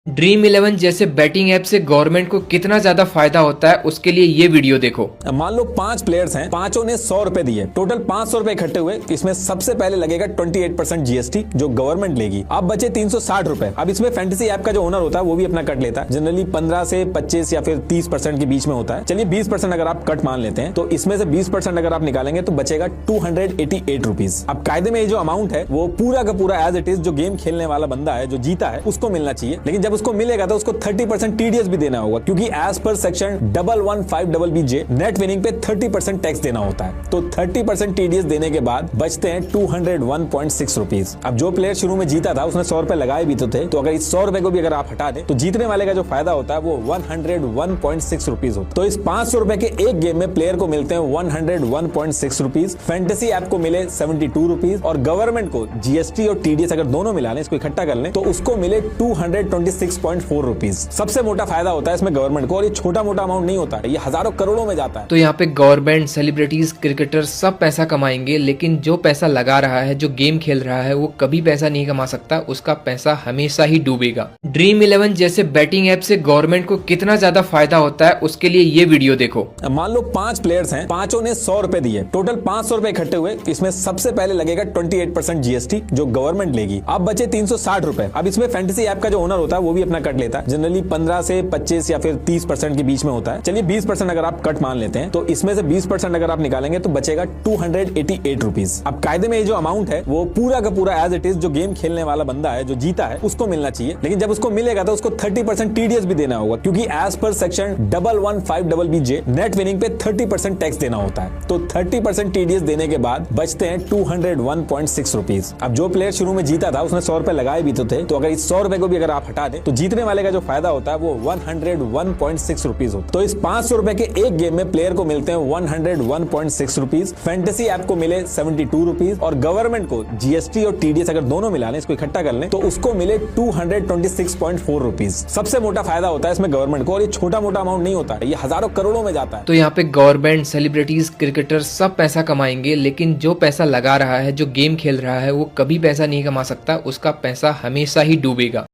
ड्रीम11 जैसे batting app से government को कितना ज्यादा फायदा होता है उसके लिए ये वीडियो देखो। मान लो 5 प्लेयर्स हैं, पांचों ने 100 रुपए दिए, टोटल 500 रुपए इकट्ठे हुए। इसमें सबसे पहले लगेगा 28% जीएसटी जो गवर्नमेंट लेगी। अब बचे 360 रुपए। अब इसमें फैंटेसी ऐप का जो ओनर होता है वो भी अपना कट लेता है। जनरली 15 से 25 या फिर 30% के बीच में होता है। चलिए 20% अगर आप कट मान लेते हैं तो इसमें से 20% अगर आप निकालेंगे तो बचेगा 288 रुपीज। अब कायदे में ये जो अमाउंट है वो पूरा का पूरा एज इट इज जो गेम खेलने वाला बंदा है, जो जीता है, उसको मिलना चाहिए। लेकिन जब उसको मिलेगा तो उसको 30% टीडीएस भी देना होगा, क्योंकि as per section 1115BJ net winning पे 30% टैक्स देना होता है। तो 30% टीडीएस देने के बाद बचते हैं 201.6 रुपीज। अब जो प्लेयर शुरू में जीता था उसने 100 रुपए लगाए भी तो थे, तो अगर इस 100 रुपए को भी अगर आप हटा दें तो जीतने वाले का जो फायदा होता है वो 101.6 रुपीज होता है। तो इस 500 रुपए के एक गेम में प्लेयर को मिलते हैं 101.6 रुपीज, फैंटेसी ऐप को मिले 72 रुपीज और गवर्नमेंट को जीएसटी और टीडीएस अगर दोनों मिला लें, इसको इकट्ठा कर लें तो उसको मिले 226.4 रुपीज। सबसे मोटा फायदा होता है इसमें गवर्नमेंट को, और ये छोटा मोटा अमाउंट नहीं होता है, ये हजारों करोड़ों में जाता है। तो यहाँ पे गवर्नमेंट, सेलिब्रिटीज, क्रिकेटर सब पैसा कमाएंगे, लेकिन जो पैसा लगा रहा है, जो गेम खेल रहा है, वो कभी पैसा नहीं कमा सकता। उसका पैसा हमेशा ही डूबेगा। ड्रीम11 जैसे बैटिंग ऐप से गवर्नमेंट को कितना ज्यादा फायदा होता है उसके लिए ये वीडियो देखो। मान लो 5 प्लेयर्स हैं, पांचों ने 100 रुपए दिए, टोटल 500 रुपए इकट्ठे हुए। इसमें सबसे पहले लगेगा 28% जीएसटी जो गवर्नमेंट लेगी। अब बचे 360 रुपए। अब इसमें फैंटेसी ऐप का जो ओनर होता है वो भी अपना कट लेता है। जनरली 15 से 25 या फिर 30% के बीच में होता है। चलिए 20% अगर आप कट मान लेते हैं तो इसमें से 20% अगर आप निकालेंगे तो बचेगा 288 रुपीज। अब कायदे में ये जो अमाउंट है वो पूरा का पूरा एज इट इज जो गेम खेलने वाला बंदा है, जो जीता है, उसको मिलना चाहिए। लेकिन जब उसको मिलेगा तो उसको 30% टीडीएस भी देना होगा, क्योंकि as per section 1115BJ net winning पे 30% टैक्स देना होता है। तो 30% टीडीएस देने के बाद बचते हैं 201.6 रुपीज। अब जो प्लेयर शुरू में जीता था उसने 100 रुपए लगाए भी तो थे, तो अगर इस 100 रुपए को भी अगर आप हटा दें तो जीतने वाले का जो फायदा होता है वो 101.6 रुपीज होता है। तो इस 500 रुपए के एक गेम में प्लेयर को मिलते हैं 101.6 रुपीज, फैंटेसी ऐप को मिले 72 रुपीज और गवर्नमेंट को जीएसटी और टीडीएस अगर दोनों मिला लें, इसको इकट्ठा कर लें तो उसको मिले 226.4 रुपीज। सबसे मोटा फायदा होता है इसमें गवर्नमेंट को, और ये छोटा मोटा अमाउंट नहीं होता है, ये हजारों करोड़ों में जाता है। तो यहाँ पे गवर्नमेंट, सेलिब्रिटीज, क्रिकेटर सब पैसा कमाएंगे, लेकिन जो पैसा लगा रहा है, जो गेम खेल रहा है, वो कभी पैसा नहीं कमा सकता। उसका पैसा हमेशा ही डूबेगा।